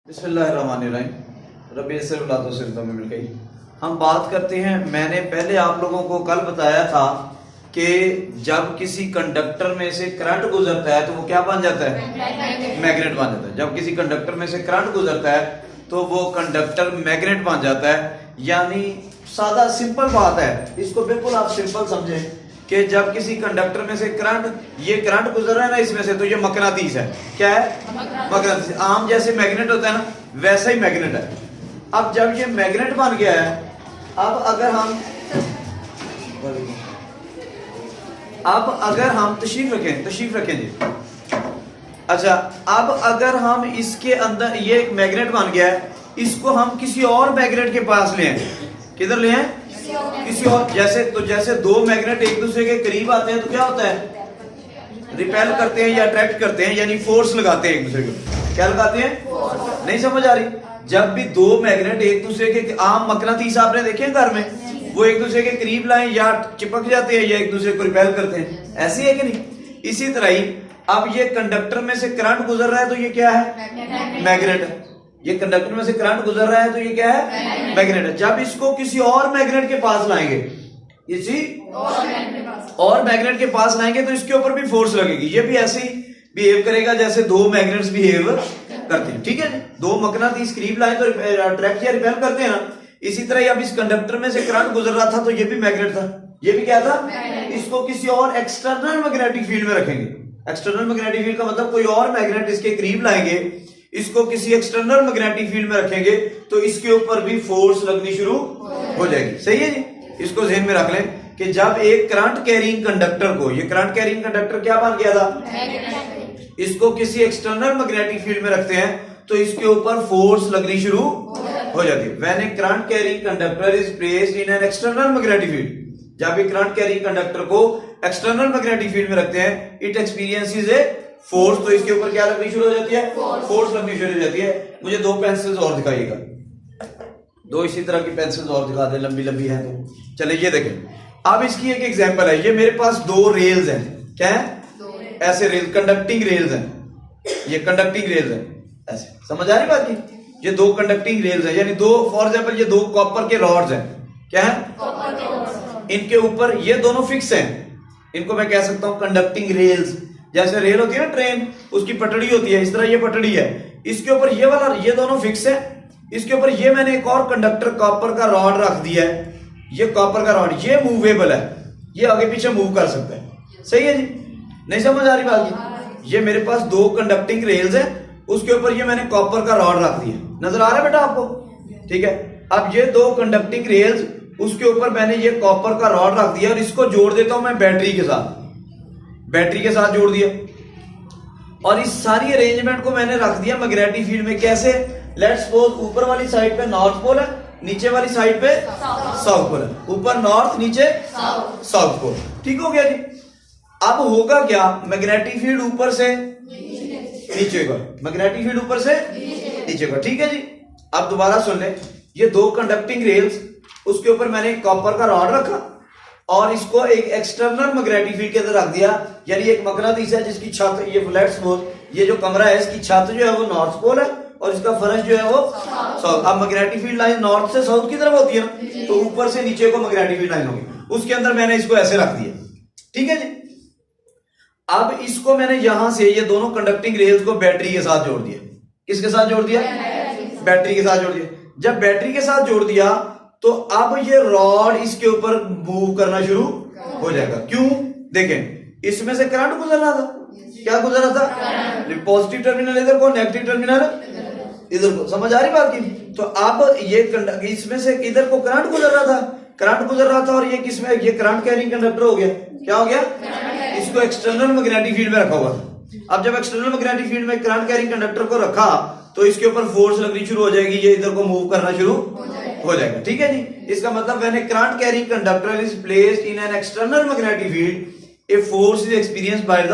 बिस्मिल्लाहिर्रहमानिर्रहीम रब्बी यस्सिर वला तुअस्सिर में मिल गई। हम बात करते हैं, मैंने पहले आप लोगों को कल बताया था कि जब किसी कंडक्टर में से करंट गुजरता है तो वो क्या बन जाता है? मैग्नेट बन जाता है। जब किसी कंडक्टर में से करंट गुजरता है तो वो कंडक्टर मैग्नेट बन जाता है। यानी सादा सिंपल बात है, इसको बिल्कुल आप सिंपल समझें कि जब किसी कंडक्टर में से ये करंट गुजर रहा है ना इसमें से, तो ये मकनातीस है। क्या है? मकनातीस। आम जैसे मैग्नेट होता है ना, वैसा ही मैग्नेट है। अब जब ये मैग्नेट बन गया है, अब अगर हम तशरीफ रखें जी। अच्छा, अब अगर हम इसके अंदर ये एक मैग्नेट बन गया है, इसको हम किसी और मैग्नेट के पास ले आए। किधर ले आए? किसी और। जैसे दो मैग्नेट एक दूसरे के करीब आते हैं तो क्या होता है? रिपेल करते हैं या अट्रैक्ट करते हैं, यानी फोर्स लगाते हैं एक दूसरे को। क्या लगाते हैं? नहीं समझ आ रही? जब भी दो मैग्नेट एक दूसरे के, आम मकनातीस आपने देखे हैं घर में, वो एक दूसरे के करीब लाए या चिपक जाते हैं या एक दूसरे को रिपेल करते हैं। ऐसी है कि नहीं? इसी तरह ही अब ये कंडक्टर में से करंट गुजर रहा है तो ये क्या है? मैग्नेट है। ये कंडक्टर में से करंट गुजर रहा है तो ये क्या है? मैग्नेट है। जब इसको किसी और मैग्नेट के पास लाएंगे, इसी और मैग्नेट के पास लाएंगे तो इसके ऊपर भी फोर्स लगेगी। ये भी ऐसे ही बिहेव करेगा जैसे दो मैग्नेट्स बिहेव करते हैं। ठीक है, दो मकनातीस करीब लाए तो अट्रैक्ट या रिपेल करते हैं ना। इसी तरह अब इस कंडक्टर में से करंट गुजर रहा था तो ये भी मैग्नेट था। ये भी क्या था? इसको किसी और एक्सटर्नल मैग्नेटिक फील्ड में रखेंगे। एक्सटर्नल मैग्नेटिक फील्ड का मतलब कोई और मैग्नेट इसके करीब लाएंगे, इसको किसी एक्सटर्नल मैग्नेटिक फील्ड में रखेंगे तो इसके ऊपर भी फोर्स लगनी शुरू हो जाएगी। सही है जी? इसको ध्यान में रख लें कि जब एक करंट कैरिंग कंडक्टर को, ये करंट कैरिंग कंडक्टर क्या बन गया था? इसको किसी एक्सटर्नल मैग्नेटिक फील्ड में रखते हैं तो इसके ऊपर फोर्स लगनी शुरू हो जाती है। When A current carrying conductor is placed in an external magnetic field, जब एक करंट कैरिंग कंडक्टर को एक्सटर्नल मैग्नेटिक फील्ड में रखते हैं, इट एक्सपीरियंसेस ए फोर्स, तो इसके ऊपर क्या लगनी शुरू हो जाती है? फोर्स लगनी शुरू हो जाती है। मुझे दो पेंसिल्स और दिखाइएगा, दो इसी तरह की पेंसिल्स और दिखा दे, लंबी लंबी है तो। चले ये देखें, अब इसकी एक एग्जांपल है। ये मेरे पास दो रेल्स हैं। क्या है? ऐसे रेल, कंडक्टिंग रेल्स हैं। ये कंडक्टिंग रेल्स हैं, ऐसे। समझ आ रही बात की? ये दो कंडक्टिंग रेल्स हैं, यानी दो, फॉर एग्जाम्पल ये दो कॉपर के रॉड्स हैं। क्या है? इनके ऊपर ये दोनों फिक्स हैं, इनको मैं कह सकता हूं कंडक्टिंग रेल्स। जैसे रेल होती है ना ट्रेन, उसकी पटड़ी होती है, इस तरह ये पटड़ी है, इसके ऊपर ये वाला, ये दोनों फिक्स है। इसके ऊपर ये मैंने एक और कंडक्टर कॉपर का रॉड रख दिया है। ये कॉपर का रॉड ये मूवेबल है, ये आगे पीछे मूव कर सकता है। सही है जी? नहीं समझ आ रही बात की? ये मेरे पास दो कंडक्टिंग रेल्स है, उसके ऊपर ये मैंने कॉपर का रॉड रख दिया। नजर आ रहा है बेटा आपको? ठीक है। अब ये दो कंडक्टिंग रेल्स, उसके ऊपर मैंने ये कॉपर का रॉड रख दिया और इसको जोड़ देता हूं मैं बैटरी के साथ। बैटरी के साथ जोड़ दिया और इस सारी अरेंजमेंट को मैंने रख दिया मैग्नेटिक फील्ड में। कैसे? लेट्स सपोज ऊपर वाली साइड पे नॉर्थ पोल है, नीचे वाली साइड पे साउथ पोल है। ऊपर नॉर्थ, नीचे साउथ पोल। ठीक हो गया जी? अब होगा क्या? मैग्नेटिक फील्ड ऊपर से नीचे का, मैग्नेटिक फील्ड ऊपर से नीचे का। ठीक है जी? अब दोबारा सुन ले, ये दो कंडक्टिंग रेल्स, उसके ऊपर मैंने कॉपर का रॉड रखा और इसको एक एक्सटर्नल मैग्नेटिक फील्ड के अंदर रख दिया। यानी एक मकनातीस है जिसकी छत, ये फ्लैट सपोज, ये जो कमरा है इसकी छत जो है वो नॉर्थ पोल है और इसका फर्श जो है वो साउथ। अब मैग्नेटिक फील्ड लाइन नॉर्थ से साउथ की तरफ होती है ना, तो ऊपर से नीचे को मैग्नेटिक फील्ड लाइन होगी। उसके अंदर मैंने इसको ऐसे रख दिया। ठीक है जी? अब इसको मैंने यहां से ये दोनों कंडक्टिंग रेल्स को बैटरी के साथ जोड़ दिया। किसके साथ जोड़ दिया? बैटरी के साथ जोड़ दिया। जब बैटरी के साथ जोड़ दिया तो अब ये रॉड इसके ऊपर मूव करना शुरू हो जाएगा। क्यों? देखें, इसमें से करंट गुजर रहा था। क्या गुजर रहा था? पॉजिटिव टर्मिनल इधर को, नेगेटिव टर्मिनल इधर को। समझ आ रही बात की? तो अब ये इसमें से इधर को करंट गुजर रहा था, करंट गुजर रहा था और ये किसमें? ये करंट कैरिंग कंडक्टर हो गया। क्या हो गया? इसको एक्सटर्नल मैग्नेटिक फील्ड में रखा हुआ था। अब जब एक्सटर्नल मैग्नेटिक फील्ड में करंट कैरिंग कंडक्टर को रखा तो इसके ऊपर फोर्स लगनी शुरू हो जाएगी, ये इधर को मूव करना शुरू हो जाएगा। ठीक है जी? इसका मतलब when A current carrying conductor is placed in an external magnetic field, a force is experienced by the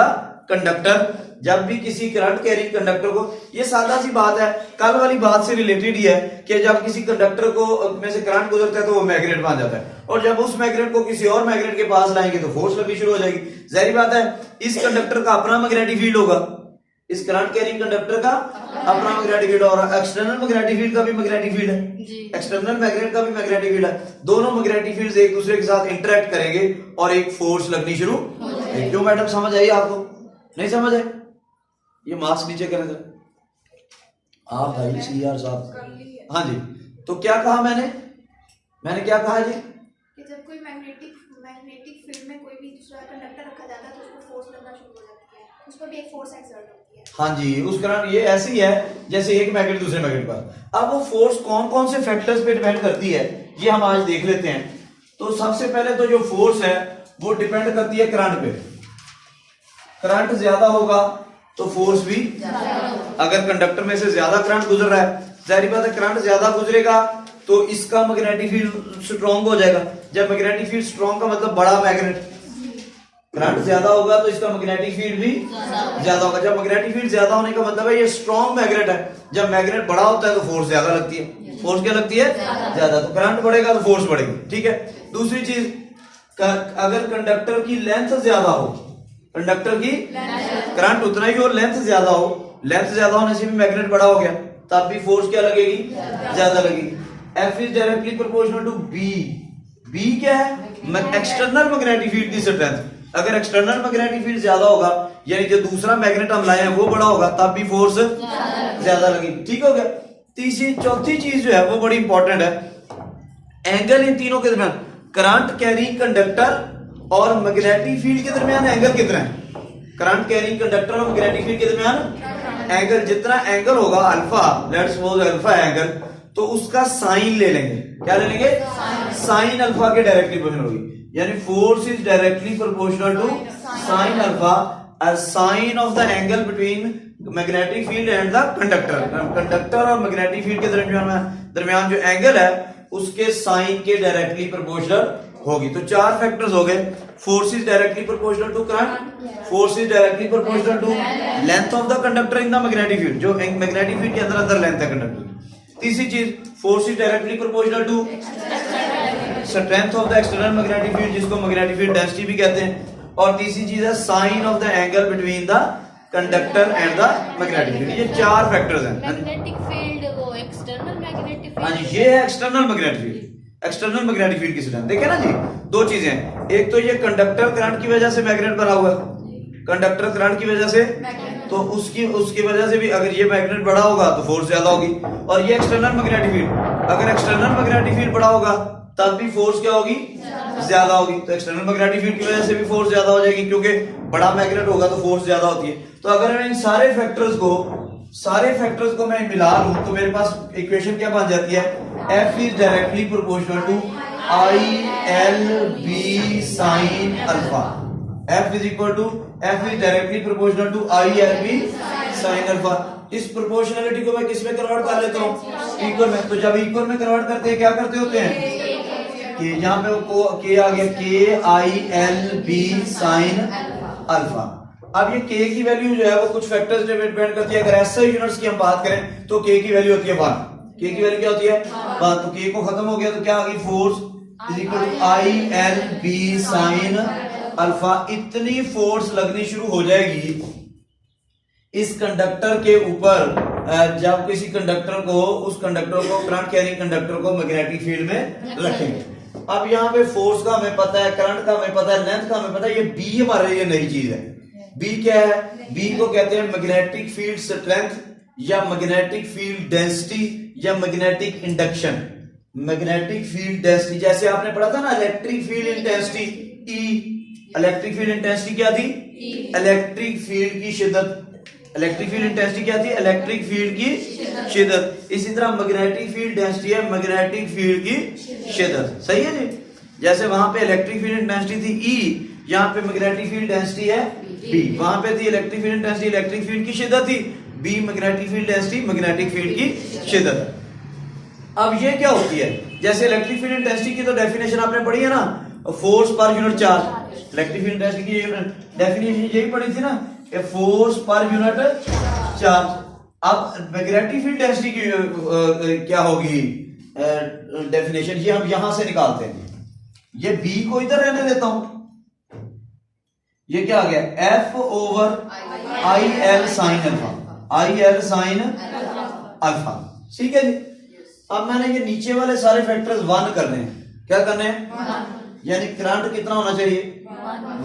conductor. जब भी किसी करंट कैरिंग कंडक्टर को, ये सादा सी बात है, कल वाली बात से रिलेटेड ही है कि जब किसी कंडक्टर को में से करंट गुजरता है तो वो मैग्नेट बन जाता है और जब उस मैग्नेट को किसी और मैग्नेट के पास लाएंगे तो फोर्स लगनी शुरू हो जाएगी। जाहिर बात है, इस कंडक्टर का अपना मैग्नेटिक फील्ड होगा, इस करंट कैरिंग कंडक्टर का अपना मैग्नेटिक फील्ड और एक्सटर्नल मैग्नेटिक फील्ड का भी मैग्नेटिक फील्ड है, एक्सटर्नल मैग्नेट का भी मैग्नेटिक फील्ड है। दोनों मैग्नेटिक फील्ड्स एक दूसरे के साथ इंटरेक्ट करेंगे और एक फोर्स लगनी शुरू। क्यों मैडम, समझ आई आपको? नहीं समझ आई? ये मार्क्स नीचे करें सर आप भाई सीआर साहब। हाँ जी, तो क्या कहा मैंने क्या कहा जी कि जब कोई मैग्नेटिक फील्ड में कोई भी दूसरा कंडक्टर रखा जाता है तो उसको फोर्स लगना शुरू हो जाती है, उस पर भी एक फोर्स एक्सर्ट होती है। हाँ जी, उस कारण ये ऐसी है जैसे एक मैग्नेट दूसरे मैग्नेट पर। अब वो फोर्स कौन कौन से फैक्टर्स पे डिपेंड करती है ये हम आज देख लेते हैं। तो सबसे पहले तो जो फोर्स है वो डिपेंड करती है करंट पे। करंट ज्यादा होगा तो फोर्स भी, अगर कंडक्टर में से ज्यादा करंट गुजर रहा है, जाहिर बात है करंट ज्यादा गुजरेगा तो इसका मैग्नेटिक फील्ड स्ट्रॉन्ग हो जाएगा। जब मैग्नेटिक फील्ड स्ट्रॉन्ग का मतलब बड़ा मैग्नेट, करंट ज्यादा होगा तो इसका मैग्नेटिक फील्ड भी ज्यादा होगा। जब मैग्नेटिक फील्ड ज्यादा होने का मतलब है ये स्ट्रॉन्ग मैग्नेट है। जब मैग्नेट बड़ा होता है तो फोर्स ज्यादा लगती है। फोर्स क्या लगती है? ज्यादा। तो करंट बढ़ेगा तो फोर्स बढ़ेगी। ठीक है। दूसरी चीज, अगर कंडक्टर की लेंथ ज्यादा हो, कंडक्टर की करंट उतना ही हो, लेंथ ज्यादा हो, लेंथ ज्यादा होने से भी मैग्नेट बड़ा हो गया तब भी फोर्स क्या लगेगी? ज्यादा लगेगी। F is directly proportional to B। B क्या है? एक्सटर्नल मैग्नेटिक फील्ड की स्ट्रेंथ। अगर एक्सटर्नल मैग्नेटिक फील्ड ज्यादा होगा यानी जो दूसरा मैग्नेट हम लाए हैं वो बड़ा होगा तब भी फोर्स ज्यादा लगेगी। ठीक हो गया। तीसरी चौथी चीज जो है वो बड़ी इंपॉर्टेंट है, एंगल इन तीनों के दरमियान, करंट कैरिंग कंडक्टर और मैग्नेटिक फील्ड के दरमियान एंगल कितना है? करंट कैरिंग कंडक्टर और मैग्नेटिक फील्ड के दरमियान एंगल, जितना एंगल होगा alpha, let's suppose alpha angle, तो उसका साइन ले लेंगे। क्या ले लेंगे? साइन अल्फा के डायरेक्टली प्रोपोर्शनल होगी। यानी force is directly proportional to sine alpha, a sine of the angle between magnetic field and the conductor. Conductor और मैग्नेटिक फील्ड के दरमियान जो एंगल है उसके साइन के डायरेक्टली प्रोपोर्शनल होगी। तो चार फैक्टर्स हो गए। Force is directly proportional to current, force is directly proportional to length of the conductor in the magnetic field, जो मैग्नेटिक फील्ड के अंदर लेंथ है कंडक्टर। तीसरी चीज, force is directly proportional to strength of the external magnetic field, जिसको magnetic field density भी कहते हैं। और तीसरी चीज है sine of the angle between the conductor and the magnetic field. ये चार फैक्टर्स हैं। मैग्नेटिक फील्ड वो एक्सटर्नल मैग्नेटिक फील्ड। हाँ जी, ये है external magnetic field. External magnetic field की स्ट्रेंथ देखे ना जी, दो चीजें, एक तो ये कंडक्टर करंट की वजह से मैग्नेट बना हुआ है, कंडक्टर करंट की वजह से, तो उसकी वजह से भी अगर ये मैग्नेट बड़ा होगा तो फोर्स ज्यादा होगी। और ये एक्सटर्नल मैग्नेटिक फील्ड, अगर एक्सटर्नल मैग्नेटिक फील्ड बड़ा होगा तब भी फोर्स क्या होगी? ज्यादा होगी। तो एक्सटर्नल मैग्नेटिक फील्ड की वजह से भी फोर्स ज्यादा हो जाएगी क्योंकि बड़ा मैग्नेट होगा तो फोर्स ज्यादा होती है। तो अगर मैं इन सारे फैक्टर्स को मैं मिला लूं तो मेरे पास इक्वेशन क्या बन जाती है? F is directly proportional to ILB sine alpha. F is equal to, F is directly proportional to ILB sine alpha. इस प्रोपोर्शनलिटी को मैं किस में कन्वर्ट कर लेता हूँ? इक्वल में। तो जब इक्वल में कन्वर्ट करते हैं क्या करते होते हैं कि यहाँ पे K आ गया, KILB साइन अल्फा। अब ये K की वैल्यू जो है वो कुछ फैक्टर्स पे डिपेंड करती है। अगर ऐसे यूनिट्स की हम बात करें तो K की वैल्यू होती है 1। K की वैल्यू क्या होती है? 1। तो K को खत्म हो गया तो क्या आ गई? Force is equal to ILB sine alpha. इतनी फोर्स लगनी शुरू हो जाएगी इस कंडक्टर के ऊपर जब किसी कंडक्टर को, उस कंडक्टर को, करंट कैरिंग कंडक्टर को मैग्नेटिक फील्ड में रखेंगे। अब यहाँ पे फोर्स का हमें पता है, करंट का हमें पता है, लेंथ का हमें पता है। ये B हमारे लिए नई चीज है। B क्या है? B को कहते हैं मैग्नेटिक फील्ड स्ट्रेंथ या मैग्नेटिक फील्ड डेंसिटी या magnetic induction. Magnetic field density, जैसे आपने पढ़ा था ना electric field intensity E। Electric field intensity क्या थी? इलेक्ट्रिक फील्ड की शिद्दत। इलेक्ट्रिक फील्ड इंटेंसिटी क्या थी? इलेक्ट्रिक फील्ड की शिद्दत। इसी तरह मैग्नेटिक फील्ड डेंसिटी है मैग्नेटिक फील्ड की शिद्दत। सही है जी। जैसे वहां पे इलेक्ट्रिक फील्ड इंटेंसिटी थी E, यहाँ पे मैग्नेटिक फील्ड डेंसिटी है B। वहां पे थी electric field intensity, electric field की शिद्दत थी, B magnetic field density, magnetic field की शिद्दत। अब ये क्या होती है? जैसे इलेक्ट्रिक फील्ड इंटेंसिटी की तो डेफिनेशन आपने पढ़ी है ना, force per unit charge. Electric field intensity की डेफिनेशन यही पढ़ी थी ना, फोर्स पर यूनिट चार्ज। अब मैग्नेटिक फील्ड डेंसिटी की क्या होगी डेफिनेशन? ये हम यहां से निकालते हैं। ये B को इधर रहने देता हूं, ये क्या आ गया, F over I L sine alpha, I L sine alpha. ठीक है जी। अब मैंने ये नीचे वाले सारे फैक्टर्स 1 करने हैं। क्या करने हैं? यानी करंट कितना होना चाहिए,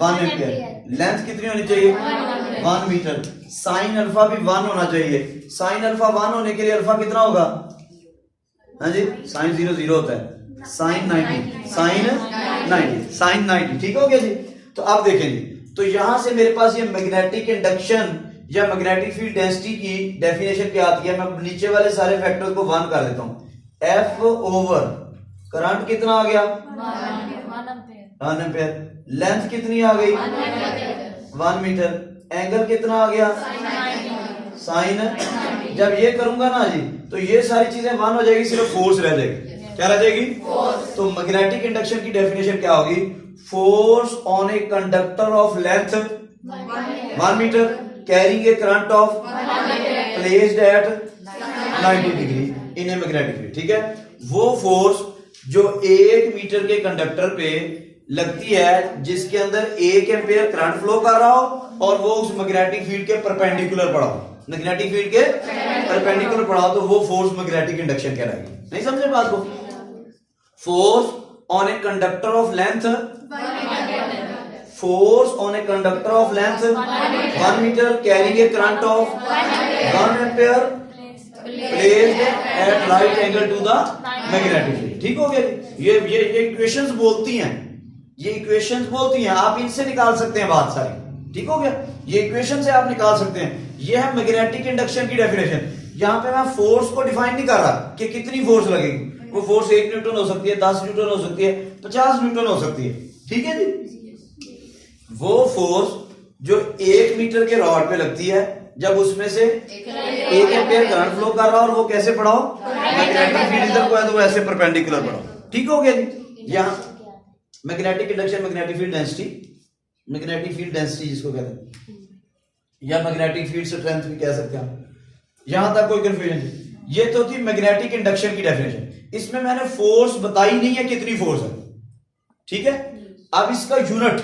1 एम्पियर। लेंथ कितनी होनी चाहिए, 1 मीटर। साइन अल्फा भी 1 होना चाहिए। साइन अल्फा 1 होने के लिए अल्फा कितना होगा? हाँ जी, साइन 0 0 होता है, साइन 90, साइन 90, साइन 90। ठीक हो गया जी। तो अब देखें जी, तो यहां से मेरे पास ये मैग्नेटिक इंडक्शन या मैग्नेटिक फील्ड डेंसिटी की डेफिनेशन क्या आती है? मैं नीचे वाले सारे फैक्टर्स को 1 कर देता हूं। एफ ओवर करंट कितना आ गया, 1 एम्पियर। लेंथ कितनी आ गई, 1 मीटर। एंगल कितना आ गया, साइन। जब ये करूंगा ना जी, तो ये सारी चीजें 1 हो जाएगी, सिर्फ फोर्स रह जाएगी। क्या रह जाएगी? तो मैग्नेटिक इंडक्शन की डेफिनेशन क्या होगी? Force on a conductor of length 1 metre carrying a current of placed at 90 degree in a magnetic field. ठीक है, वो फोर्स जो 1 मीटर के कंडक्टर पे लगती है जिसके अंदर 1 एम्पियर करंट फ्लो कर रहा हो और वो उस मैग्नेटिक फील्ड के परपेंडिकुलर पड़ा हो, मैग्नेटिक फील्ड के परपेंडिकुलर पड़ा हो, तो वो फोर्स मैग्नेटिक इंडक्शन कहलाएगी। नहीं समझे बात को? Force on a conductor of length, force on a conductor of length 1 metre carrying a current of 1 ampere placed at right angle to the magnetic field. ठीक हो गया? ये इक्वेशंस बोलती हैं, ये इक्वेशंस बोलती हैं, आप इनसे निकाल सकते हैं बात सारी। ठीक हो गया? ये इक्वेशन से आप निकाल सकते हैं। ये है मैग्नेटिक इंडक्शन की डेफिनेशन। यहां पे मैं फोर्स को डिफाइन नहीं कर रहा कि कितनी फोर्स लगेगी। वो फोर्स 1 न्यूटन हो सकती है, 10 न्यूटन हो सकती है, 50 न्यूटन हो सकती है। ठीक है जी। वो फोर्स जो 1 मीटर के रॉड पे लगती है, जब उसमें से 1 एम्पियर करंट फ्लो कर रहा हो, और वो कैसे पढ़ाओ, मैग्नेटिक फील्ड इधर को है तो वो ऐसे परपेंडिकुलर पढ़ाओ। ठीक हो गया जी। यहां magnetic induction, magnetic field density, magnetic field density जिसको कहते हैं, या मैग्नेटिक फील्ड स्ट्रेंथ भी कह सकते हैं। यहां तक कोई कंफ्यूजन नहीं। ये तो थी मैग्नेटिक इंडक्शन की डेफिनेशन। इसमें मैंने फोर्स बताई नहीं है कितनी फोर्स है। ठीक है, अब इसका यूनिट,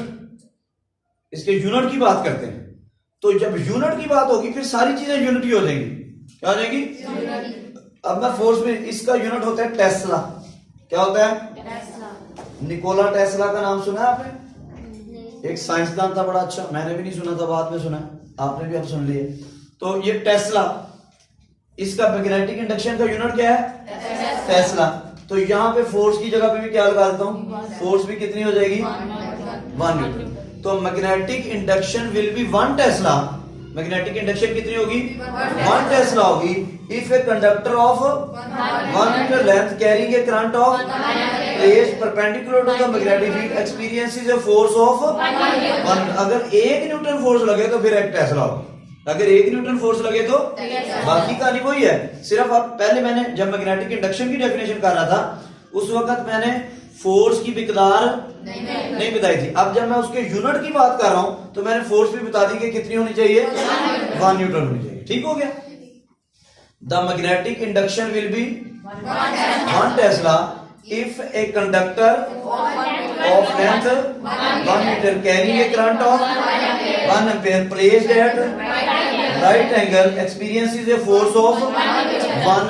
इसके यूनिट की बात करते हैं। तो जब यूनिट की बात होगी फिर सारी चीजें यूनिट ही हो जाएंगी। क्या हो जाएगी? अब मैं फोर्स में, इसका यूनिट होता है टेस्ला। क्या होता है? निकोला टेस्ला का नाम सुना है आपने? एक साइंसदान था बड़ा अच्छा, मैंने भी नहीं सुना था, बाद में सुना, आपने भी अब सुन लिए। तो ये टेस्ला, इसका मैग्नेटिक इंडक्शन का यूनिट क्या है? टेस्ला। तो यहां पे फोर्स की जगह पे भी क्या लगा देता हूं, फोर्स भी कितनी हो जाएगी? 1 न्यूटन। तो magnetic induction will be 1 tesla. Magnetic induction कितनी होगी? 1 टेस्ला होगी if a conductor of 1 metre length carrying a current of placed perpendicular to the magnetic field experiences a force of 1। अगर 1 न्यूटन फोर्स लगे तो फिर 1 tesla होगी। अगर 1 Newton force लगे तो बाकी कहानी वही है। सिर्फ अब पहले मैंने जब मैग्नेटिक इंडक्शन की डेफिनेशन कर रहा था, उस वक्त मैंने फोर्स की मिकदार नहीं बताई थी। अब जब मैं उसके यूनिट की बात कर रहा हूं तो मैंने फोर्स भी बता दी कि कितनी होनी चाहिए, 1 न्यूटन होनी चाहिए। ठीक हो गया? The magnetic induction will be 1 tesla if a conductor of length 1 metre carrying a current of 1 ampere placed at right angle experiences a force of 1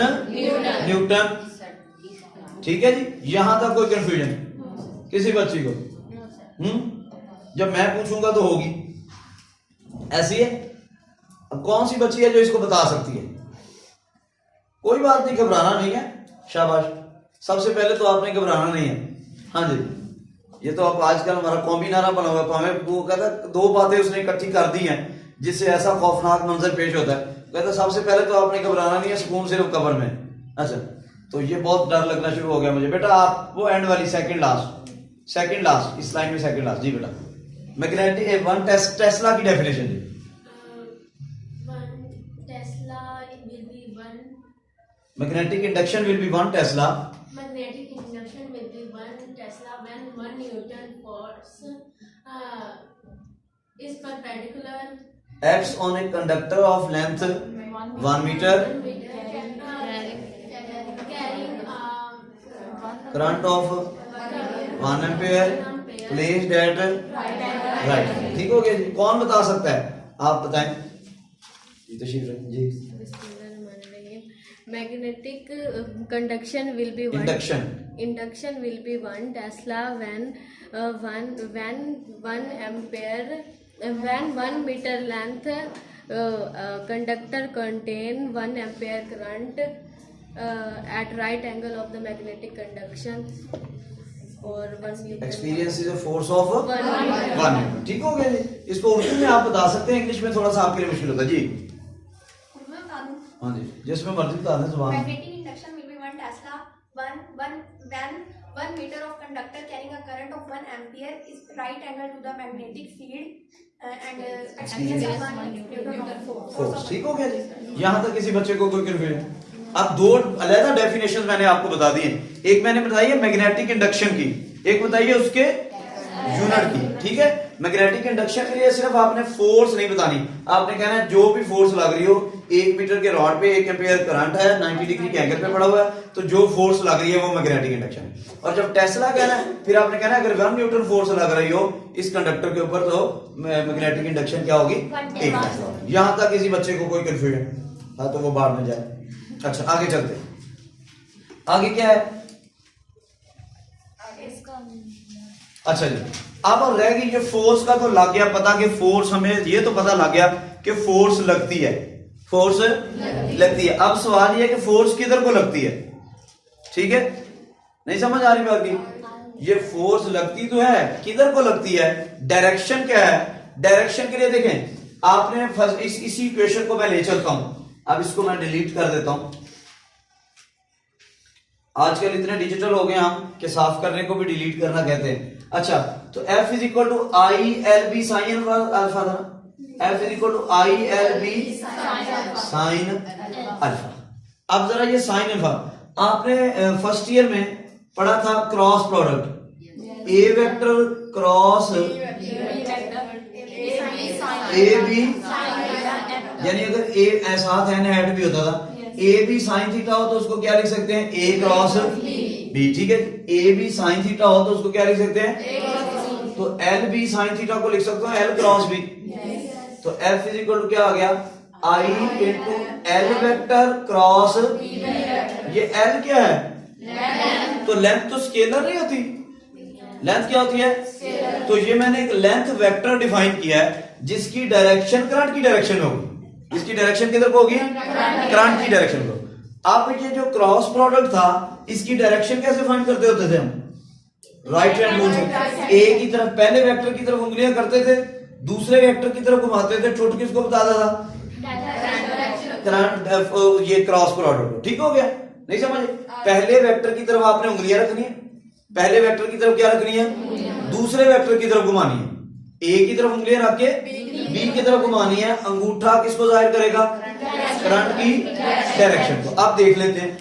newton. ठीक है जी। यहां तक कोई कंफ्यूजन किसी बच्ची को? जब मैं पूछूंगा तो होगी। ऐसी है? अब कौन सी बच्ची है जो इसको बता सकती है? कोई बात नहीं, घबराना नहीं है, शाबाश। सबसे पहले तो आपने घबराना नहीं है। हाँ जी, ये तो अब आजकल हमारा कौमी नारा बना हुआ है, हमें वो कहता है 2 बातें उसने इकट्ठी कर दी हैं जिससे ऐसा खौफनाक मंजर पेश होता है। कहता सबसे पहले तो आपने घबराना नहीं है, सुकून सिर्फ कब्र में। अच्छा, तो ये बहुत डर लगना शुरू हो गया मुझे। बेटा आप वो एंड वाली सेकंड लास्ट इस लाइन में सेकंड लास्ट जी बेटा। मैग्नेटिक 1 टेस्ला की डेफिनेशन जी। Magnetic induction will be 1 Tesla. Magnetic induction will be 1 Tesla when 1 Newton force is perpendicular Acts on a conductor of length 1 meter. Carrying Current of 1 ampere placed at right. ठीक हो गया जी। कौन बता सकता है, आप बताएं जी, तशरीफ रखें जी। Magnetic conduction will be one. Induction will be 1 Tesla when 1 ampere when 1 meter length conductor contain 1 ampere current at right angle of the magnetic conduction or 1 meter. Experience is a force of 1 meter. 1 metre. ठीक हो गया जी। इसको उर्दू में आप बता सकते हैं, English में थोड़ा सा आपके लिए मुश्किल होता है जी। मैं बता दूं, हाँ जी, जिसमें मर्जी बता दें जुबान। magnetic induction will be 1 Tesla when 1 meter of conductor carrying a current of 1 ampere is right angle to the magnetic field and experience of 1 Newton of force. Force. ठीक हो गया जी। यहाँ तक किसी बच्चे को कोई कंफ्यूजन? अब दो अलग डेफिनेशन मैंने आपको बता दी है। एक मैंने बताई है मैग्नेटिक इंडक्शन की, एक बताइए उसके यूनिट की। ठीक है, मैग्नेटिक इंडक्शन के लिए सिर्फ आपने फोर्स नहीं बतानी, आपने कहना है जो भी फोर्स लग रही हो, 1 मीटर के रॉड पे 1 एम्पियर करंट है, 90 डिग्री के एंगल पे पड़ा हुआ है, तो जो फोर्स लग रही है वो मैग्नेटिक इंडक्शन है। और जब टेस्ला कहना है, फिर आपने कहना है अगर 1 न्यूटन फोर्स लग रही हो इस कंडक्टर के ऊपर, तो मैग्नेटिक इंडक्शन क्या होगी, 1 टेस्ला। यहां तक किसी बच्चे को कोई कंफ्यूजन? हाँ, तो वो बाद में जाए। अच्छा, आगे चलते, आगे क्या है? अच्छा जी, अब रह गई ये फोर्स का, तो लग गया पता कि फोर्स, हमें ये तो पता लग गया कि फोर्स लगती है, फोर्स लगती है। अब सवाल ये है कि फोर्स किधर को लगती है। ठीक है, नहीं समझ आ रही बात की? ये फोर्स लगती तो है, किधर को लगती है, डायरेक्शन क्या है। डायरेक्शन के लिए देखें, आपने इसी इक्वेशन को मैं ले चलता हूं, अब इसको मैं डिलीट कर देता हूं। आजकल इतने डिजिटल हो गए हम कि साफ करने को भी डिलीट करना कहते हैं। अच्छा, तो F is equal to I L B sine alpha था ना, F is equal to I L B sine alpha. अब जरा ये साइन अल्फा आपने फर्स्ट ईयर में पढ़ा था, cross product, A vector cross A B, यानी अगर ए साथ एन हेड भी होता था, ए बी साइन थीटा हो तो उसको क्या लिख सकते हैं, ए क्रॉस बी। ठीक है, ए बी साइन थीटा हो तो उसको क्या लिख सकते हैं, तो एल बी साइन थीटा को लिख सकते हो एल क्रॉस बी। तो एफ इज इक्वल टू क्या आ गया, आई इंटू एल वेक्टर क्रॉस, ये एल क्या है, तो लेंथ तो स्केलर नहीं होती, लेंथ क्या होती है, तो ये मैंने एक लेंथ वेक्टर डिफाइन किया है जिसकी डायरेक्शन करंट की डायरेक्शन होगी। इसकी डायरेक्शन किधर को होगी, करंट की डायरेक्शन को। अब ये जो क्रॉस प्रोडक्ट था, इसकी डायरेक्शन कैसे फाइंड करते होते थे हम, राइट हैंड रूल से। ए की तरफ, पहले वेक्टर की तरफ उंगलियां करते थे, दूसरे वेक्टर की तरफ घुमाते थे, छोट किसको बताता था, करंट, ये क्रॉस प्रोडक्ट। ठीक हो गया, नहीं समझे? पहले वेक्टर की तरफ आपने उंगलियां रखनी है, पहले वेक्टर की तरफ क्या रखनी है, दूसरे वेक्टर की तरफ घुमानी है। ए की तरफ उंगलियां रख के बी की तरफ घुमानी है, अंगूठा किसको जाहिर करेगा, करंट की डायरेक्शन को। अब देख लेते हैं,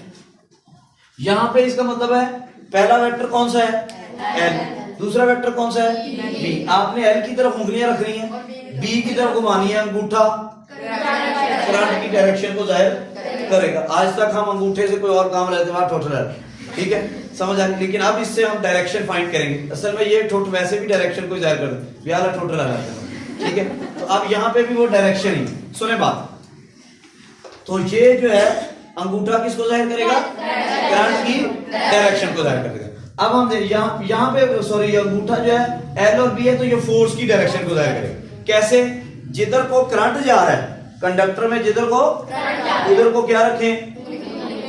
यहां पे इसका मतलब है पहला वेक्टर कौन सा है, एल, दूसरा वेक्टर कौन सा है, बी। आपने एल की तरफ उंगलियां रखनी है, बी की तरफ घुमानी है, अंगूठा करंट की डायरेक्शन को जाहिर करेगा। आज तक हम अंगूठे से कोई और काम लेते हैं, ठोठ रहे, ठीक है, समझ आ रही। लेकिन अब इससे हम डायरेक्शन फाइंड करेंगे। असल में ये ठोठ वैसे भी डायरेक्शन को जाहिर कर दे, ब्याला ठोठ लगाते हैं, ठीक है। तो अब यहाँ पे भी वो डायरेक्शन ही, सुने बात, तो ये जो है अंगूठा किसको जाहिर करेगा, करंट की डायरेक्शन को जाहिर करेगा। अब हम यहाँ पे सॉरी, अंगूठा जो है एल और बी है, तो ये फोर्स की डायरेक्शन को जाहिर करेगा। कैसे, जिधर को करंट जा रहा है कंडक्टर में, जिधर को, उधर को क्या रखें,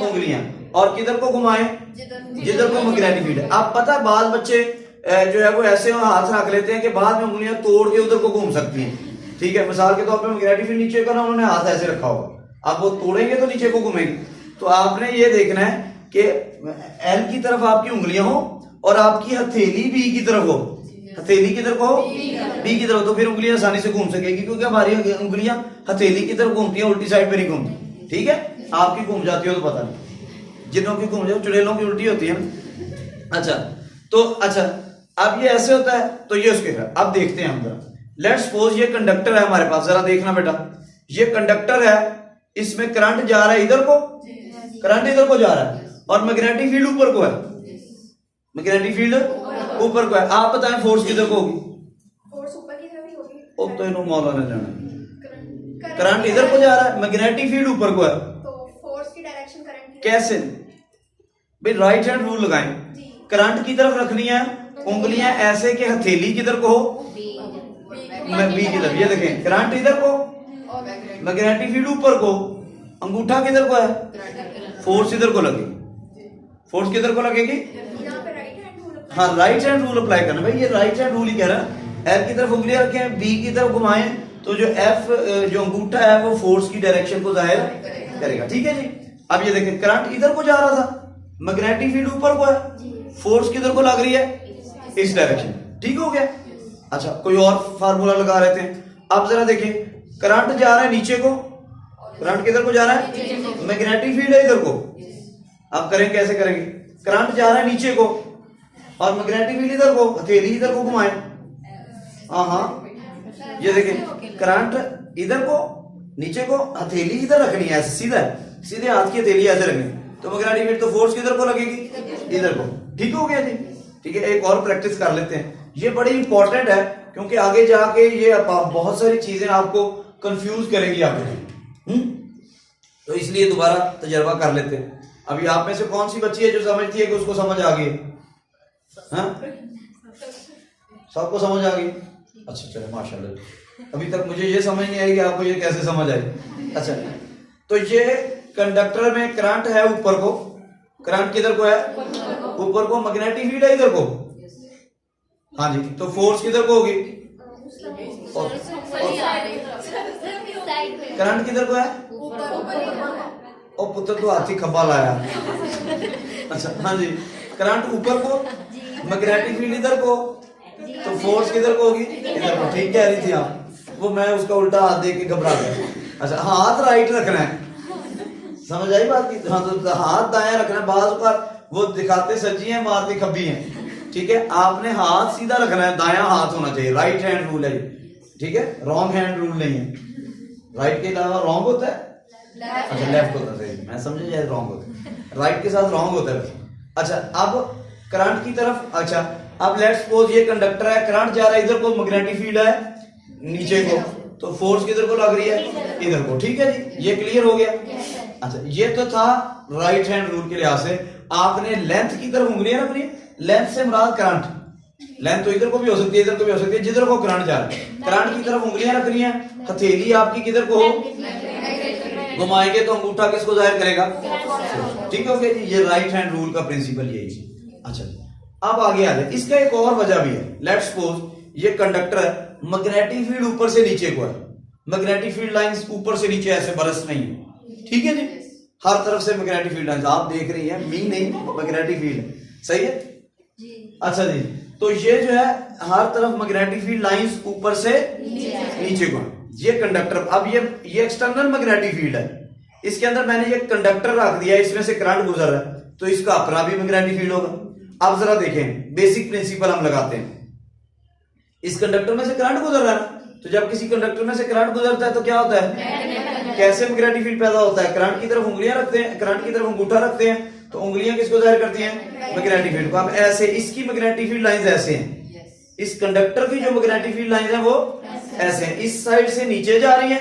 उंगलियां, और किधर को घुमाएं, जिधर को मैग्नेटिक फील्ड है। आप पता है बाल बच्चे जो है वो ऐसे हाथ रख लेते हैं कि बाद में उंगलियां तोड़ के उधर को घूम सकती हैं। ठीक है, मिसाल के तौर पे मैग्नेटिक फील्ड नीचे का ना, उन्होंने हाथ ऐसे रखा होगा, अब वो तोड़ेंगे तो नीचे को घूमेंगे। तो आपने ये देखना है कि एल की तरफ आपकी उंगलियां हो और आपकी हथेली बी की तरफ हो, हथेली किधर को, बी की तरफ, तो फिर उंगलियां आसानी से घूम सकेगी, क्योंकि हमारी उंगलियां हथेली की तरफ घूमती हैं, उल्टी साइड पे नहीं घूमती। ठीक है, आपकी घूम जाती हो तो पता नहीं, जिनों की घूम जाए, चुड़ैलों की उल्टी होती है ना। अच्छा, तो अच्छा, अब ये ऐसे होता है, तो ये उसके है। अब देखते हैं हम जरा, लेट्स सपोज ये कंडक्टर है हमारे पास, जरा देखना बेटा, ये कंडक्टर है, इसमें करंट जा रहा है इधर को, करंट इधर को जा रहा है, और मैग्नेटिक फील्ड ऊपर को है, मैग्नेटिक फील्ड ऊपर को है। आप बताएं फोर्स किधर को होगी, फोर्स ऊपर की तरफ ही होगी, वो तो इन्हों मौला ने लेना, करंट इधर को जा रहा है, मैग्नेटिक फील्ड ऊपर को है, तो फोर्स की डायरेक्शन करंट की कैसे भाई? राइट हैंड रूल लगाएं, करंट की तरफ रखनी है उंगलियां ऐसे कि हथेली किधर को हो, मैं बी की तरफ, ये देखें करंट इधर को, मैग्नेटिक फील्ड ऊपर को, अंगूठा किधर को है, फोर्स इधर को लगेगी, फोर्स किधर को लगेगी, यहाँ पे राइट हैंड रूल हाँ राइट हैंड रूल अप्लाई करना भाई, ये राइट हैंड रूल ही कह रहा है। एल की तरफ उंगलियां रखें, बी की तरफ घुमाएं, तो जो एफ जो अंगूठा है वो फोर्स की डायरेक्शन को जाहिर करेगा, ठीक है जी। अब ये देखें करंट इधर को जा रहा था, मैग्नेटिक फील्ड ऊपर को है, फोर्स किधर को लग रही है, इस डायरेक्शन, ठीक हो गया। अच्छा कोई और फार्मूला लगा रहे थे, अब जरा देखें करंट जा रहा है नीचे को, करंट किधर को जा रहा है, मैग्नेटिक फील्ड है इधर को, अब करें कैसे करेंगे, करंट जा रहा है नीचे को और मैग्नेटिक फील्ड इधर को, हथेली इधर को घुमाएं, हाँ ये देखें करंट इधर को, नीचे को, हथेली इधर रखनी है, ऐसे सीधा है, सीधे हाथ की हथेली ऐसे रखनी, तो मैग्नेटिक फील्ड तो फोर्स किधर को लगेगी, इधर को, ठीक हो गया जी। ठीक है, एक और प्रैक्टिस कर लेते हैं, ये बड़ी इंपॉर्टेंट है क्योंकि आगे जाके ये बहुत सारी चीजें आपको कंफ्यूज करेगी आपको, तो इसलिए दोबारा तजर्बा कर लेते हैं। अभी आप में से कौन सी बच्ची है जो समझती है कि उसको समझ आ गई, हाँ सबको समझ आ गई, अच्छा चलो माशाल्लाह। अभी तक मुझे ये समझ नहीं आई कि आपको ये कैसे समझ आई। अच्छा तो ये कंडक्टर में करंट है ऊपर को, करंट किधर को है, ऊपर को, मैग्नेटिक फील्ड है इधर को, हाँ जी, तो फोर्स किधर को होगी, करंट किधर को है, ओ पुत्र तो हाथी खब्बा लाया। अच्छा हाँ जी, करंट ऊपर को, मैग्नेटिक फील्ड इधर को, तो फोर्स किधर को होगी, इधर को, ठीक कह रही थी आप, वो मैं उसका उल्टा हाथ दे के घबरा गया। अच्छा हाथ राइट रखना है, समझ आई बात की, हाँ तो हाथ दाया रखना है, बाज पर वो दिखाते सज्जी हैं मारते खब्बी हैं, ठीक है, आपने हाथ सीधा रखना है, दाया हाथ होना चाहिए, राइट हैंड रूल है, ठीक है, रॉन्ग हैंड रूल नहीं है, राइट के अलावा रॉन्ग होता है, अच्छा लेफ्ट होता है, मैं समझे जाए रॉन्ग होता है, राइट के साथ रॉन्ग होता है। अच्छा अब करंट की तरफ, अच्छा अब लेट्स सपोज ये कंडक्टर है, करंट जा रहा है इधर को, मैग्नेटिक फील्ड है नीचे को, तो फोर्स किधर को लग रही है, इधर को, ठीक है जी, ये क्लियर हो गया। अच्छा ये तो था राइट हैंड रूल के लिहाज से, आपने लेंथ की तरफ उंगलियां रखनी है, लेंथ से मुराद करंट, लेंथ तो इधर को भी हो सकती है इधर को भी हो सकती है, जिधर को करंट जा रहा है, करंट की तरफ उंगलियां रखनी है, हथेली आपकी किधर को हो, घुमाएंगे तो अंगूठा किसको जाहिर करेगा, ठीक हो गया जी, ये राइट हैंड रूल का प्रिंसिपल यही है। अच्छा अब आगे आ जाए, इसका एक और वजह भी है, लेट्स सपोज ये कंडक्टर है, मैग्नेटिक फील्ड ऊपर से नीचे को है, मैग्नेटिक फील्ड लाइंस ऊपर से नीचे ऐसे बरस नहीं है, ठीक है जी, हर तरफ से मैग्नेटिक फील्ड लाइंस आप देख रही हैं, मी नहीं मैग्नेटिक फील्ड, सही है जी। अच्छा जी, तो ये जो है हर तरफ मैग्नेटिक फील्ड लाइंस ऊपर से नीचे को, ये कंडक्टर, अब ये एक्सटर्नल मैग्नेटिक फील्ड है, इसके अंदर मैंने ये कंडक्टर रख दिया, इसमें से करंट गुजर रहा है, तो इसका अपना भी मैग्नेटिक फील्ड होगा। अब जरा देखें बेसिक प्रिंसिपल हम लगाते हैं, इस कंडक्टर में से करंट गुजर रहा है, तो जब किसी कंडक्टर में से करंट गुजरता है तो क्या होता है, कैसे मैग्नेटिक फील्ड पैदा होता है, करंट की तरफ उंगलियां रखते हैं, करंट की तरफ अंगूठा रखते हैं, तो उंगलियां किसको जाहिर करती हैं, मैग्नेटिक फील्ड को। अब ऐसे इसकी मैग्नेटिक फील्ड लाइंस ऐसे हैं, इस कंडक्टर की जो मैग्नेटिक फील्ड लाइंस है वो ऐसे हैं, इस साइड से नीचे जा रही है,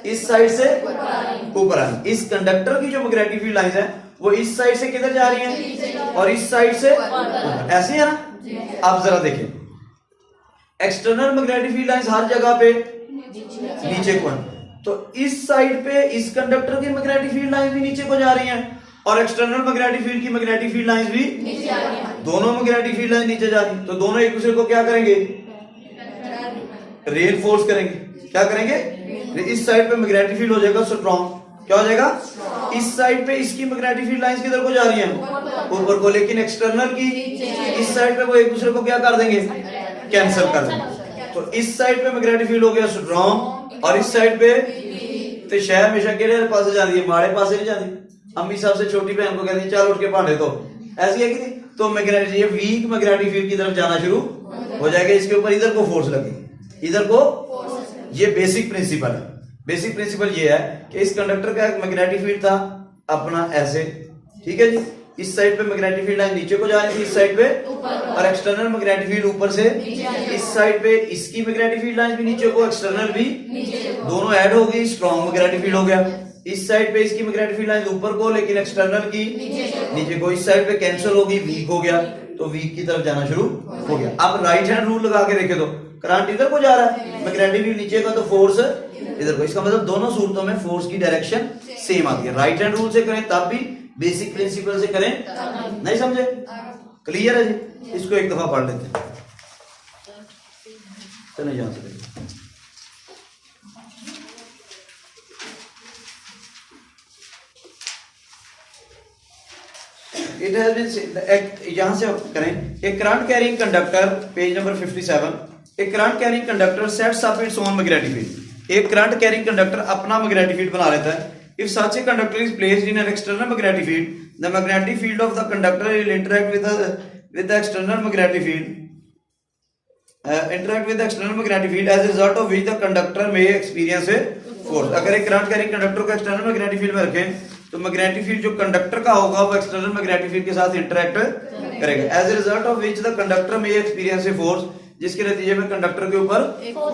इस साइड से ऊपर आ रही है, इस कंडक्टर की जो मैग्नेटिक फील्ड लाइंस है वो इस साइड से किधर जा रही है, और इस साइड से ऐसे है ना। अब जरा देखें एक्सटर्नल मैग्नेटिक फील्ड लाइंस हर जगह पे नीचे को है, तो इस साइड पे इस कंडक्टर की मैग्नेटिक फील्ड लाइंस भी नीचे को जा रही हैं, और एक्सटर्नल मैग्नेटिक फील्ड की मैग्नेटिक फील्ड लाइंस भी नीचे आ रही हैं, दोनों मैग्नेटिक फील्ड लाइंस नीचे जा रही हैं, तो दोनों एक दूसरे को क्या करेंगे, रेनफोर्स करेंगे, क्या करेंगे, इस साइड पे मैग्नेटिक फील्ड हो जाएगा स्ट्रॉन्ग, क्या हो जाएगा, इस साइड पे इसकी मैग्नेटिक फील्ड लाइंस किधर को जा रही हैं, ऊपर को, लेकिन एक्सटर्नल की इस साइड पे वो एक दूसरे को क्या कर देंगे, कैंसिल कर देंगे, तो इस साइड पे मैग्नेटिक फील्ड हो गया स्ट्रॉन्ग, और इस साइड पे तो शहर हमेशा केड़े पासे जाती है, माड़े पासे नहीं जाती, अम्मी साहब से छोटी बहन को कहती है चल उठ के भांडे तो, ऐसी है कि नहीं, तो मैग्नेटिक ये वीक मैग्नेटिक फील्ड की तरफ जाना शुरू हो जाएगा, इसके ऊपर इधर को फोर्स लगेगी, इधर को, ये बेसिक प्रिंसिपल है। बेसिक प्रिंसिपल ये है कि इस कंडक्टर का एक मैग्नेटिक फील्ड था अपना ऐसे, ठीक है जी, इस साइड पे मैग्नेटिक फील्ड लाइन नीचे को जा रही थी, इस साइड पे, और एक्सटर्नल मैग्नेटिक फील्ड ऊपर से इस साइड पे, इसकी मैग्नेटिक फील्ड लाइन भी नीचे को, एक्सटर्नल भी, दोनों ऐड हो गई, स्ट्रॉन्ग मैग्नेटिक फील्ड हो गया। इस साइड पे इसकी मैग्नेटिक फील्ड लाइन ऊपर को, लेकिन एक्सटर्नल की नीचे को, इस साइड पे कैंसिल होगी, वीक हो गया, तो वीक की तरफ जाना शुरू हो गया। अब राइट हैंड रूल लगा के देखे तो करंट इधर को जा रहा है, मैग्नेटिक फील्ड नीचे का, तो फोर्स इधर को। इसका मतलब दोनों सूरतों में फोर्स की डायरेक्शन सेम आती है। राइट हैंड रूल से करें तब भी, बेसिक प्रिंसिपल से करें नहीं समझे? क्लियर है जी? इसको एक दफा पढ़ लेते हैं, चले यहां से। It has been यहां से करें, a current carrying conductor, page number 57, a current carrying conductor sets up its own magnetic field। एक करंट कैरिंग कंडक्टर अपना मैग्नेटिक फील्ड बना लेता है। If such a conductor is placed in an external magnetic field, the magnetic field of the conductor will interact with the external magnetic field, as a result of which the conductor may experience a force। अगर एक current carrying conductor को external magnetic field में रखें तो magnetic field जो conductor का होगा वो एक्सटर्नल मैग्नेटिक फील्ड के साथ इंटरेक्ट करेगा, as a result of which the conductor में एक्सपीरियंस ए फोर्स, जिसके नतीजे में कंडक्टर के ऊपर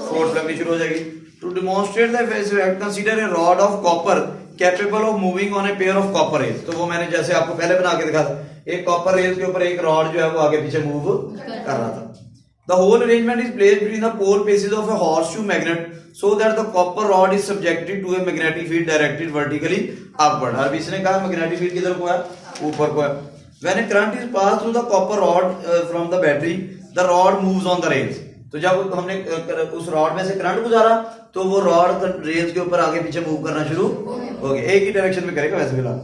फोर्स लगनी शुरू हो जाएगी। To demonstrate the effect consider a rod of copper capable of moving on a pair of copper rails. तो वो मैंने जैसे आपको पहले बना के दिखा था, एक कॉपर रेल्स के ऊपर एक रॉड जो है वो आगे पीछे मूव कर रहा था। The whole arrangement is placed between the pole faces of a horseshoe magnet so that the copper rod is subjected to a magnetic field directed vertically upward। अब इसने कहा मैग्नेटिक फील्ड किधर को है? ऊपर को है। When a current is passed through the copper rod from the battery, the rod moves on the rails। तो जब हमने उस रॉड में से करंट गुजारा तो वो रॉड रेल्स के ऊपर आगे पीछे मूव करना शुरू हो गया, एक ही डायरेक्शन में करेगा वैसे फिलहाल।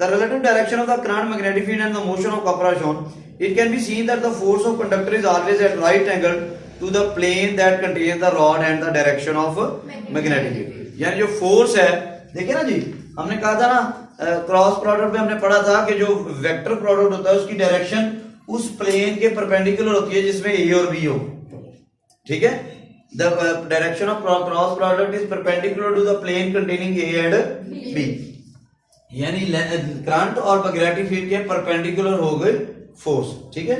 The relative direction of the current, magnetic field and the motion of copper are shown। It can be seen that the force of conductor is always at right angle to the plane that contains the rod and the direction of magnetic field। यानी जो force है, देखिए ना जी, हमने कहा था ना cross product में हमने पढ़ा था कि जो वेक्टर प्रोडक्ट होता है उसकी डायरेक्शन उस प्लेन के परपेंडिकुलर होती है जिसमें ए और बी हो, ठीक है। The direction of cross product is perpendicular to the plane containing A and B। यानी करंट और मैग्नेटिक फील्ड के परपेंडिकुलर हो गए फोर्स, ठीक है।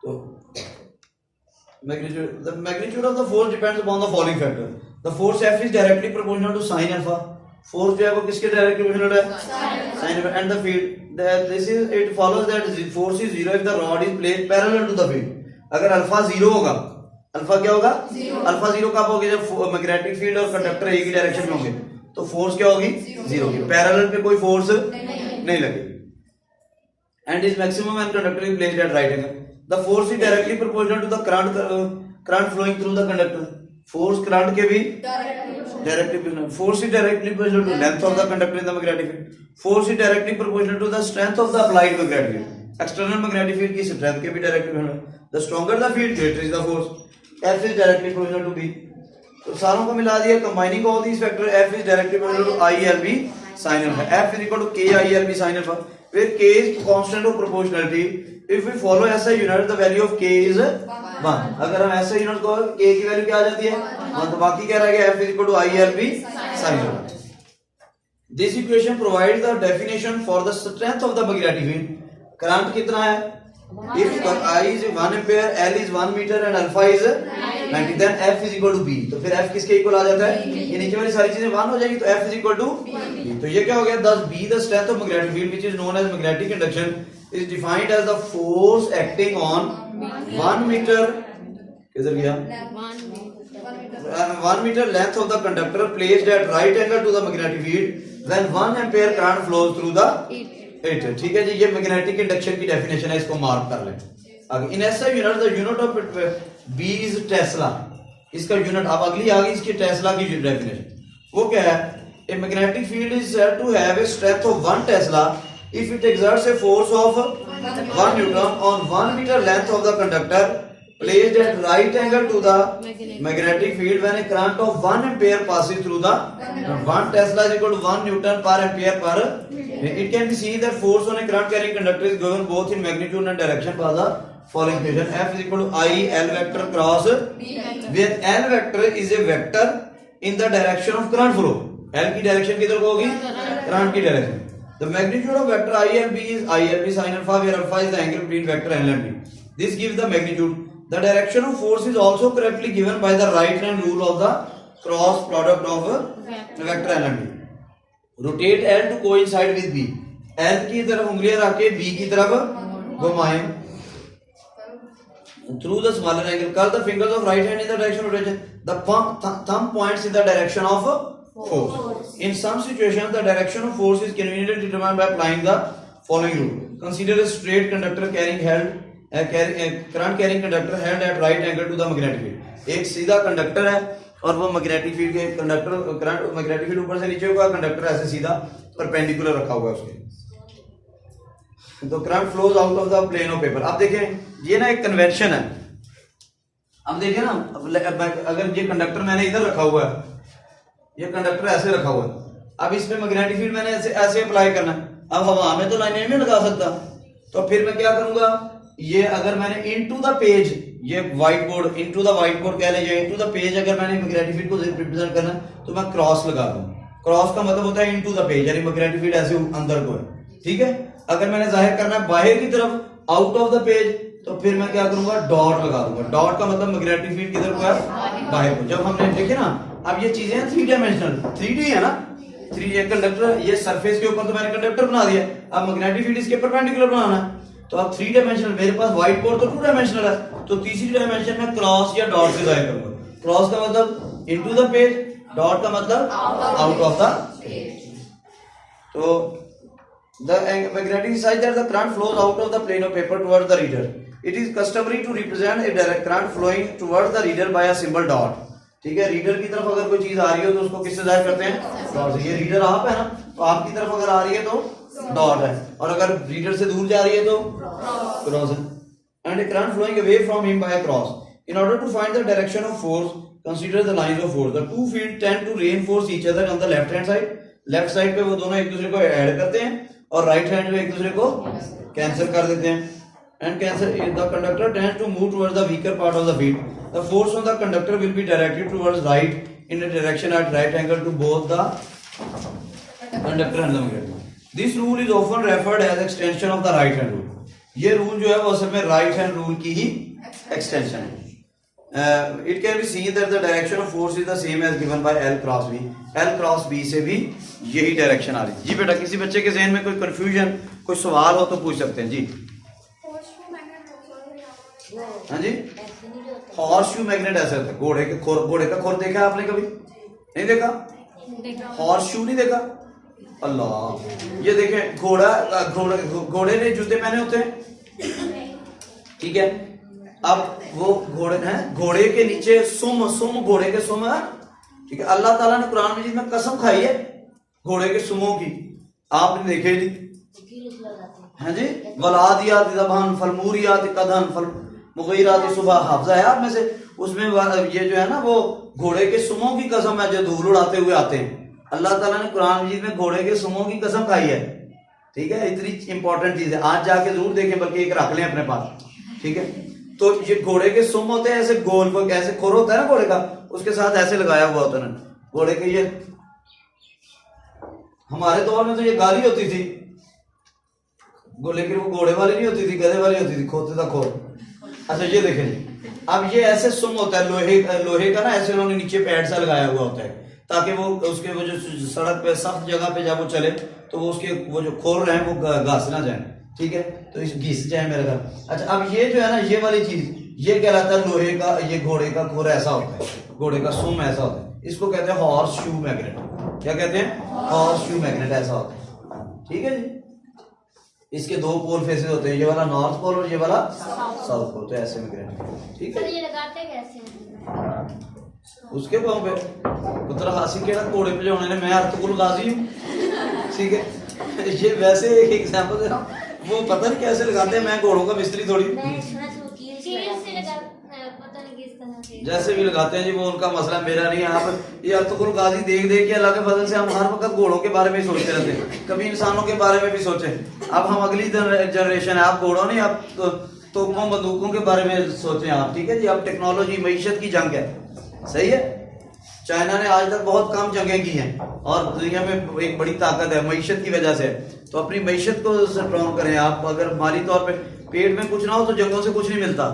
तो the magnitude of the force depends upon the following factor। The force F is directly proportional to sin alpha। Force जो है वो किसके डायरेक्टली प्रोपोर्शनल है? sin alpha। and the field this is it follows that force is zero if the rod is placed parallel to the field। अगर alpha zero होगा, alpha क्या होगा? Alpha zero कब होगी? जब मैग्नेटिक फील्ड और conductor एक ही डायरेक्शन में होंगे तो फोर्स क्या होगी? जीरो होगी, पैरेलल पे कोई फोर्स नहीं लगेगी। And is maximum and conductor is placed at right angle. The force is directly proportional to the current flowing through the conductor. Force current के भी directly proportional. Force is directly proportional to length of the conductor in the magnetic field. Force is directly proportional to the strength of the applied magnetic field. External magnetic field की strength के भी directly proportional. The stronger the field greater is the force. F is directly proportional to B। तो सारों को मिला दिया, combining all these factor, F is directly proportional to ILB sin alpha। F is equal to KILB sin alpha, where K is constant of proportionality। If we follow SI unit, the value of K is 1। अगर हम SI unit को K की value क्या आ जाती है? 1। तो बाकी क्या रहेगा? F is equal to ILB sin alpha। This equation provides the definition for the strength of the magnetic field। Current कितना है? If I is 1 ampere, L is 1 meter and alpha is 90, then F is equal to B। तो फिर F किसके equal आ जाता है? ये नीचे वाली सारी चीजें 1 हो जाएगी तो F is equal to B। तो ये क्या हो गया? Thus B, the strength of magnetic field which is known as magnetic induction, is defined as the force acting on 1 meter, किधर गया? 1 meter length of the conductor placed at right angle to the magnetic field when 1 ampere current flows through the it। ठीक है जी, ये magnetic induction की definition है, इसको mark कर लें। आगे in SI unit the unit of B is tesla. इसका यूनिट अब अगली आ गई इसकी टेस्ला की डेफिनेशन। वो क्या है? A magnetic field is said to have a strength of 1 tesla if it exerts a force of 1 newton on 1 metre length of the conductor placed at right angle to the magnetic field when a current of 1 ampere passes through the 1 Tesla is equal to 1 Newton per ampere per। It can be seen that force on a current carrying conductor is given both in magnitude and direction by the following equation। F is equal to I L vector cross where L vector is a vector in the direction of current flow। L की direction किधर को होगी? Current की direction. The magnitude of vector I and B is ILB sin alpha, where alpha is the angle between vector L and B. This gives the magnitude. The direction of force is also correctly given by the right hand rule of the cross product of vector L and B. Rotate L to coincide with B. L की तरफ उंगलियां रख के B की तरफ घुमाएं. Through the smaller angle, curl the fingers of right hand in the direction of rotation. The thumb points in the direction of force. In some situations, the direction of force is conveniently determined by applying the following rule. Consider a straight conductor current carrying conductor held at right angle to the magnetic field. एक सीधा conductor है और वो magnetic field के conductor current magnetic field ऊपर से नीचे होगा, कंडक्टर ऐसे सीधा परपेंडिकुलर रखा हुआ है उसके. तो current flows out of the plane of paper. अब देखें ये ना एक कन्वेंशन है. अब देखें ना, अगर ये कंडक्टर मैंने इधर रखा हुआ है, ये कंडक्टर ऐसे रखा हुआ है, अब इसमें मैग्नेटिक फील्ड मैंने ऐसे अप्लाई करना है. अब हवा में तो लाइन नहीं लगा सकता, तो फिर मैं क्या करूंगा, ये अगर मैंने इनटू द पेज, ये white board into the white board कह लीजिए, इनटू द पेज अगर मैंने मैग्नेटिक फील्ड को रिप्रेजेंट करना है तो मैं क्रॉस लगा दूं. क्रॉस का मतलब होता है इनटू द पेज, यानी मैग्नेटिक फील्ड ऐसे अंदर को है. ठीक है. अगर मैंने जाहिर करना है बाहर की तरफ, आउट ऑफ द पेज, तो फिर मैं क्या करूंगा, डॉट लगा दूंगा. डॉट का मतलब मैग्नेटिक फील्ड किधर को है, बाहर को. जब हमने देखे ना, अब ये चीजें 3 डायमेंशनल 3D है ना, 3 कंडक्टर, ये सरफेस के ऊपर तो मैंने कंडक्टर बना दिया, अब मैग्नेटिक फील्ड इसके परपेंडिकुलर बनाना है. तो अब 3 डायमेंशनल, मेरे पास व्हाइट बोर्ड तो 2 डायमेंशनल है, तो तीसरी डायमेंशन में क्रॉस या डॉट से जाहिर करूंगा. क्रॉस का मतलब इनटू द पेज, डॉट का मतलब आउट ऑफ द पेज. तो the magnetic is such that the current flows out of the plane of paper towards the reader. It is customary to represent a direct current flowing towards the reader by a symbol dot. ठीक है. Reader की तरफ अगर कोई चीज आ रही हो तो उसको किससे जाहिर करते हैं, डॉट से. ये रीडर आप है ना, तो आपकी तरफ अगर आ रही है तो डॉट है, और अगर रीडर से दूर जा रही है तो क्रॉस है. And a current flowing away from him by a cross. In order to find the direction of force, consider the lines of force. The two fields tend to reinforce each other on the left hand side. Left side पे वो दोनों एक दूसरे को add करते हैं, और right hand में एक दूसरे को कैंसिल कर देते हैं. And cancel the conductor tends to move towards the weaker part of the field. The force on the conductor will be directed towards right in the direction at right angle to both the conductor and the magnet. This rule is often referred as extension of the right hand rule. ये rule जो है वो असल में right hand rule की ही extension है. It can be seen that the direction of force is the same as given by L cross B. L cross B से भी यही डायरेक्शन आ रही है. जी बेटा, किसी बच्चे के ज़हन में कोई कंफ्यूजन, कोई सवाल हो तो पूछ सकते हैं. जी हाँ जी. हॉर्स शू मैग्नेट ऐसा होता है. घोड़े का खुर देखा है आपने कभी? नहीं देखा? हॉर्स शू नहीं देखा? अल्लाह, ये देखें, घोड़े ने जूते पहने होते हैं. ठीक है. अब वो घोड़े के नीचे सुम घोड़े के सुम है. ठीक है. अल्लाह ताला ने कुरान मजीद में कसम खाई है घोड़े के सुमों की. आपने देखे नहीं? हाँ जी. वलादियात ज़बहन फलमूरियात कदहन फलमुगीरात सुबह. हाफजा है आप में से, उसमें ये जो है ना, वो घोड़े के सुमों की कसम है जो धूल उड़ाते हुए आते हैं. अल्लाह ताला ने कुरान मजीद में घोड़े के सुमों की कसम खाई है. ठीक है. इतनी इंपॉर्टेंट चीज है, आज जाके जरूर देखें, बल्कि एक रख लें अपने पास. ठीक है. तो ये घोड़े के सुम होते हैं ऐसे गोल, को ऐसे खुर होता है ना घोड़े का, उसके साथ ऐसे लगाया हुआ होता है घोड़े के. ये हमारे दौर में तो ये गाली होती थी, लेकिन वो घोड़े वाली नहीं होती थी, गधे वाली होती थी, खोते था खोर. अच्छा ये देखें जी. अब ये ऐसे सुम होता है लोहे का ना, ऐसे उन्होंने नीचे पैड सा लगाया हुआ होता है, ताकि वो उसके वो जो सड़क पे सख्त जगह पे जब वो चले तो वो उसके वो जो खोर रहे हैं वो घास ना जाए. ठीक है. तो इस घिस जाए मेरे घर. अच्छा, अब ये जो है ना, ये वाली चीज, ये कहलाता है लोहे का. ये घोड़े का खुर ऐसा होता है, घोड़े का सुम ऐसा होता है. इसको कहते हैं हॉर्स शू मैग्नेट. क्या कहते हैं? हॉर्स शू मैग्नेट ऐसा होता है. ठीक है जी. इसके 2 पोल फेसेस होते हैं, ये वाला नॉर्थ पोल और ये वाला साउथ पोल. तो ऐसे मैग्नेट. ठीक है. ये लगाते कैसे हैं? उसके पाँव पे पुत्र हासिल के घोड़े पे जो होने, मैं अर्तुगरुल गाजी हूँ. ठीक है. ये वैसे एक एग्जांपल दे रहा हूँ, वो पता नहीं कैसे लगाते हैं, मैं घोड़ों का मिस्त्री थोड़ी. जैसे भी लगाते हैं जी, वो उनका मसला, मेरा नहीं. आप ये अर्तुगरुल गाजी देख के अल्लाह के फजल से हम हर वक्त घोड़ों के बारे में सोचते रहते हैं, कभी इंसानों के बारे में भी सोचे. अब हम अगली जनरेशन है, आप घोड़ों नहीं, आप तोपों बंदूकों के बारे में सोचें आप. ठीक है जी. अब टेक्नोलॉजी मईशत की जंग है. सही है. चाइना ने आज तक बहुत कम जंगें की हैं और दुनिया में एक बड़ी ताकत है मईशत की वजह से. तो अपनी मैशत को स्ट्रॉन्ग करें। आप अगर माली तौर पे पेट में कुछ ना हो तो जंगों से कुछ नहीं मिलता,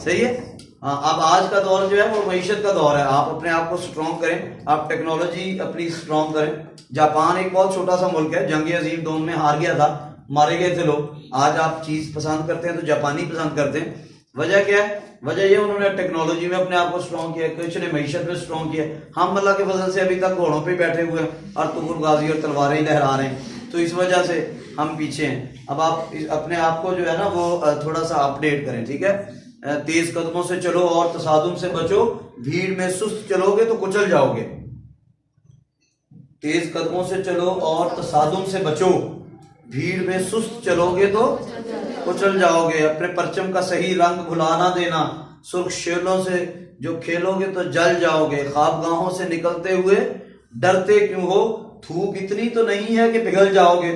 सही है। हाँ, अब आज का दौर जो है वो मैशत का दौर है। आप अपने आप को स्ट्रॉन्ग करें, आप टेक्नोलॉजी अपनी स्ट्रॉन्ग करें। जापान एक बहुत छोटा सा मुल्क है, जंग अजीम दोनों में हार गया था, मारे गए थे लोग। आज आप चीज पसंद करते हैं तो जापानी पसंद करते हैं। वजह क्या है? वजह ये उन्होंने टेक्नोलॉजी में अपने आप को स्ट्रॉन्ग किया, कुछ ने मैशत में स्ट्रॉन्ग किया। हम अल्लाह के फजल से अभी तक घोड़ों पे बैठे हुए हैं और तुगुर गाजी और तलवारें लहरा रहे हैं, तो इस वजह से हम पीछे हैं। अब आप अपने आप को जो है ना वो थोड़ा सा अपडेट करें, ठीक है। तेज कदमों से चलो और तसादुम से बचो, भीड़ में सुस्त चलोगे तो कुचल जाओगे। तेज कदमों से चलो और तसादुम से बचो, भीड़ में सुस्त चलोगे तो कुचल जाओगे। अपने परचम का सही रंग भुला ना देना, सुर्ख शेलों से जो खेलोगे तो जल जाओगे। ख्वाबगाहों से निकलते हुए डरते क्यों हो, धूप इतनी तो नहीं है कि पिघल जाओगे।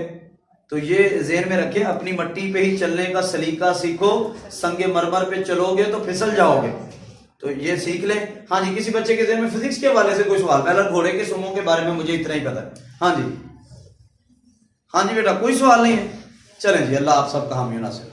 तो ये ज़हन में रखें, अपनी मट्टी पे ही चलने का सलीका सीखो, संगे मरमर पे चलोगे तो फिसल जाओगे। तो ये सीख लें। हाँ जी, किसी बच्चे के ज़हन में फिजिक्स के हवाले से कोई सवाल? पहले घोड़े के सुमों के बारे में मुझे इतना ही पता है। हाँ जी, हाँ जी बेटा, कोई सवाल नहीं है? चलें जी, अल्लाह आप सबका हामी नासिर।